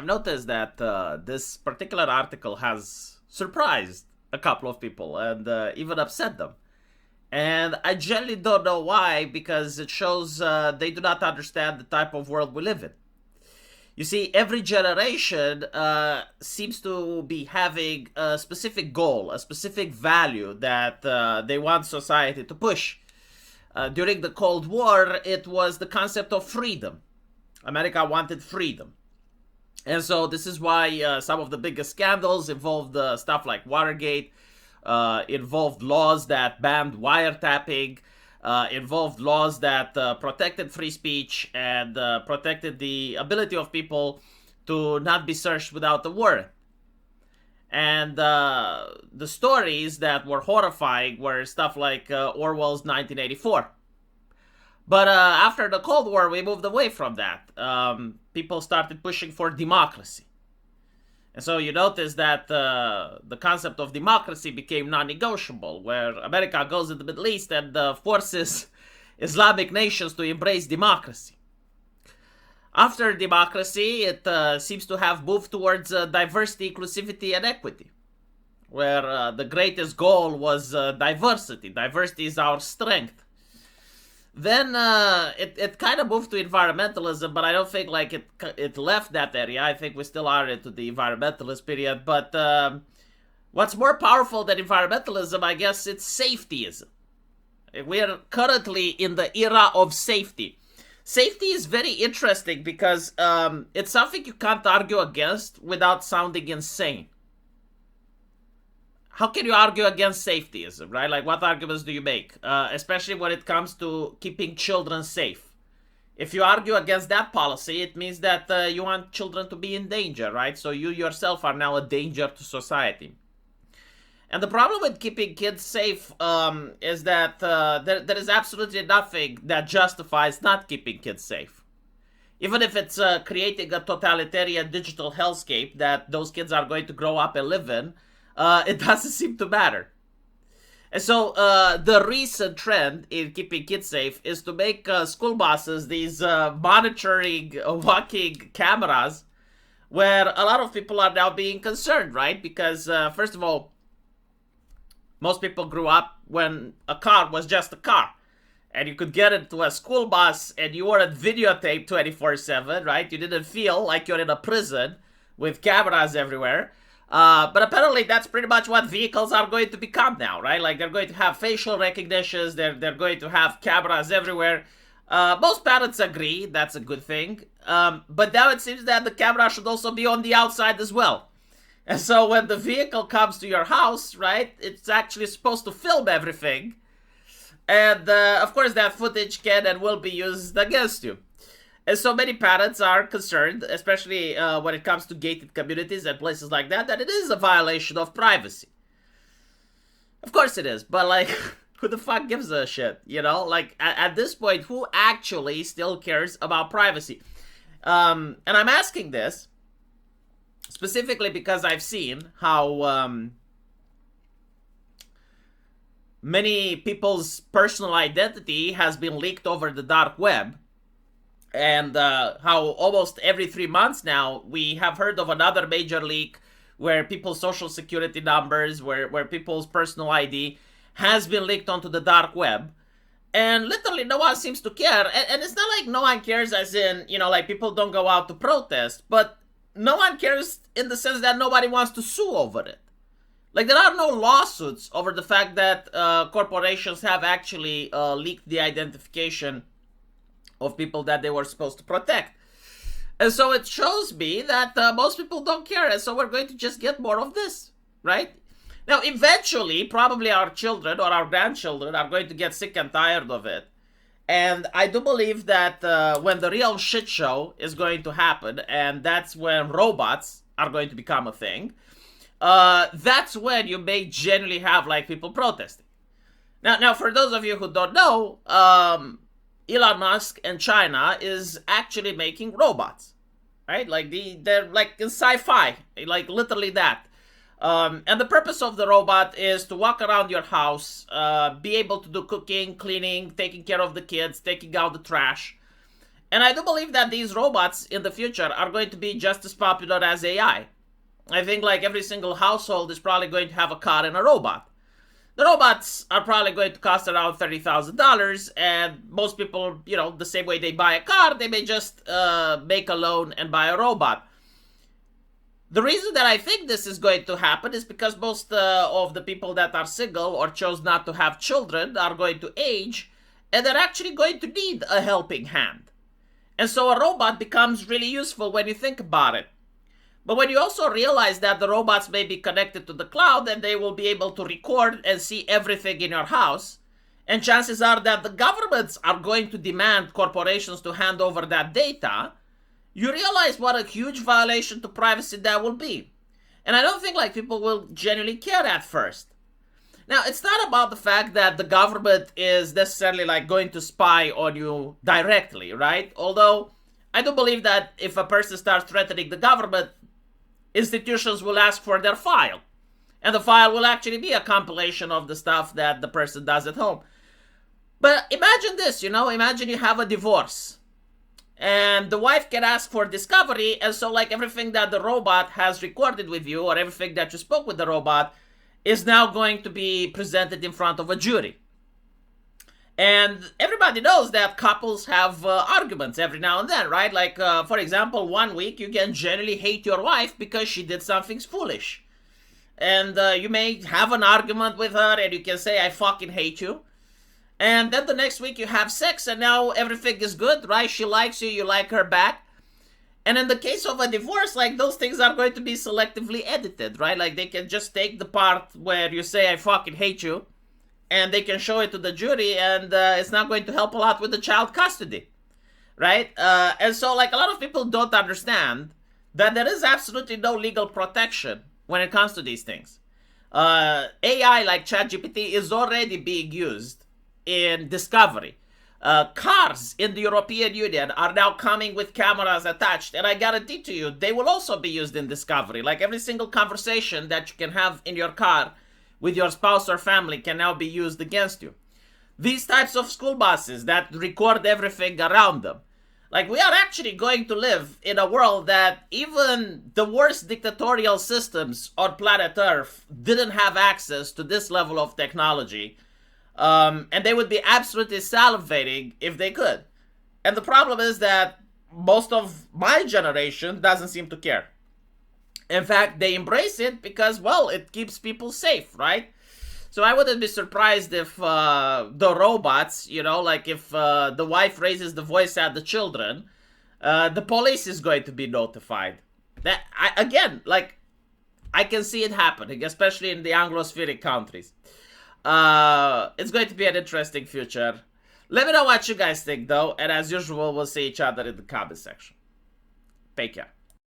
I've noticed that this particular article has surprised a couple of people and even upset them. And I generally don't know why, because it shows they do not understand the type of world we live in. You see, every generation seems to be having a specific goal, a specific value that they want society to push. During the Cold War, it was the concept of freedom. America wanted freedom. And so this is why some of the biggest scandals involved stuff like Watergate, involved laws that banned wiretapping, involved laws that protected free speech and protected the ability of people to not be searched without a warrant. And the stories that were horrifying were stuff like Orwell's 1984. But after the Cold War, we moved away from that. People started pushing for democracy. And so you notice that the concept of democracy became non-negotiable, where America goes in the Middle East and forces Islamic nations to embrace democracy. After democracy, it seems to have moved towards diversity, inclusivity, and equity, where the greatest goal was diversity. Diversity is our strength. Then it kind of moved to environmentalism, but I don't think like it left that area. I think we still are into the environmentalist period. But what's more powerful than environmentalism, I guess, it's safetyism. We are currently in the era of safety. Safety is very interesting because it's something you can't argue against without sounding insane. How can you argue against safetyism, right? Like, what arguments do you make? Especially when it comes to keeping children safe. If you argue against that policy, it means that you want children to be in danger, right? So you yourself are now a danger to society. And the problem with keeping kids safe is that there is absolutely nothing that justifies not keeping kids safe. Even if it's creating a totalitarian digital hellscape that those kids are going to grow up and live in, it doesn't seem to matter. And so the recent trend in keeping kids safe is to make school buses these monitoring, walking cameras, where a lot of people are now being concerned, right? Because first of all, most people grew up when a car was just a car. And you could get into a school bus and you weren't videotaped 24/7, right? You didn't feel like you're in a prison with cameras everywhere. But apparently that's pretty much what vehicles are going to become now, right? Like, they're going to have facial recognitions, they're going to have cameras everywhere. Most parents agree that's a good thing. But now it seems that the camera should also be on the outside as well. And so when the vehicle comes to your house, right, it's actually supposed to film everything. And of course that footage can and will be used against you. And so many parents are concerned, especially when it comes to gated communities and places like that it is a violation of privacy. Of course it is, but like, who the fuck gives a shit, you know? Like, at this point, who actually still cares about privacy? And I'm asking this specifically because I've seen how many people's personal identity has been leaked over the dark web. And how almost every 3 months now, we have heard of another major leak where people's social security numbers, where people's personal ID has been leaked onto the dark web. And literally no one seems to care. And it's not like no one cares as in, you know, like people don't go out to protest. But no one cares in the sense that nobody wants to sue over it. Like, there are no lawsuits over the fact that corporations have actually leaked the identification of people that they were supposed to protect. And so it shows me that most people don't care, and so we're going to just get more of this, right? Now, eventually, probably our children or our grandchildren are going to get sick and tired of it. And I do believe that when the real shit show is going to happen, and that's when robots are going to become a thing, that's when you may generally have, like, people protesting. Now, for those of you who don't know, Elon Musk and China is actually making robots, right? Like, they're like in sci-fi, like literally that. And the purpose of the robot is to walk around your house, be able to do cooking, cleaning, taking care of the kids, taking out the trash. And I do believe that these robots in the future are going to be just as popular as AI. I think like every single household is probably going to have a car and a robot. The robots are probably going to cost around $30,000, and most people, the same way they buy a car, they may just make a loan and buy a robot. The reason that I think this is going to happen is because most of the people that are single or chose not to have children are going to age, and they're actually going to need a helping hand. And so a robot becomes really useful when you think about it. But when you also realize that the robots may be connected to the cloud and they will be able to record and see everything in your house, and chances are that the governments are going to demand corporations to hand over that data, you realize what a huge violation to privacy that will be. And I don't think like people will genuinely care at first. Now, it's not about the fact that the government is necessarily like going to spy on you directly, right? Although I do believe that if a person starts threatening the government, institutions will ask for their file. And the file will actually be a compilation of the stuff that the person does at home. But imagine this, imagine you have a divorce. And the wife can ask for discovery, and so like everything that the robot has recorded with you, or everything that you spoke with the robot, is now going to be presented in front of a jury. And everybody knows that couples have arguments every now and then, right? Like, for example, one week you can generally hate your wife because she did something foolish. And you may have an argument with her and you can say, I fucking hate you. And then the next week you have sex and now everything is good, right? She likes you, you like her back. And in the case of a divorce, like those things are going to be selectively edited, right? Like they can just take the part where you say, I fucking hate you, and they can show it to the jury, and it's not going to help a lot with the child custody, right? And so like a lot of people don't understand that there is absolutely no legal protection when it comes to these things. AI like ChatGPT is already being used in discovery. Cars in the European Union are now coming with cameras attached, and I guarantee to you they will also be used in discovery. Like every single conversation that you can have in your car with your spouse or family can now be used against you. These types of school buses that record everything around them. Like we are actually going to live in a world that even the worst dictatorial systems on planet Earth didn't have access to this level of technology. And they would be absolutely salivating if they could. And the problem is that most of my generation doesn't seem to care. In fact, they embrace it because, well, it keeps people safe, right? So I wouldn't be surprised if the robots, like if the wife raises the voice at the children, the police is going to be notified. I can see it happening, especially in the Anglo-Spheric countries. It's going to be an interesting future. Let me know what you guys think, though, and as usual, we'll see each other in the comment section. Take care.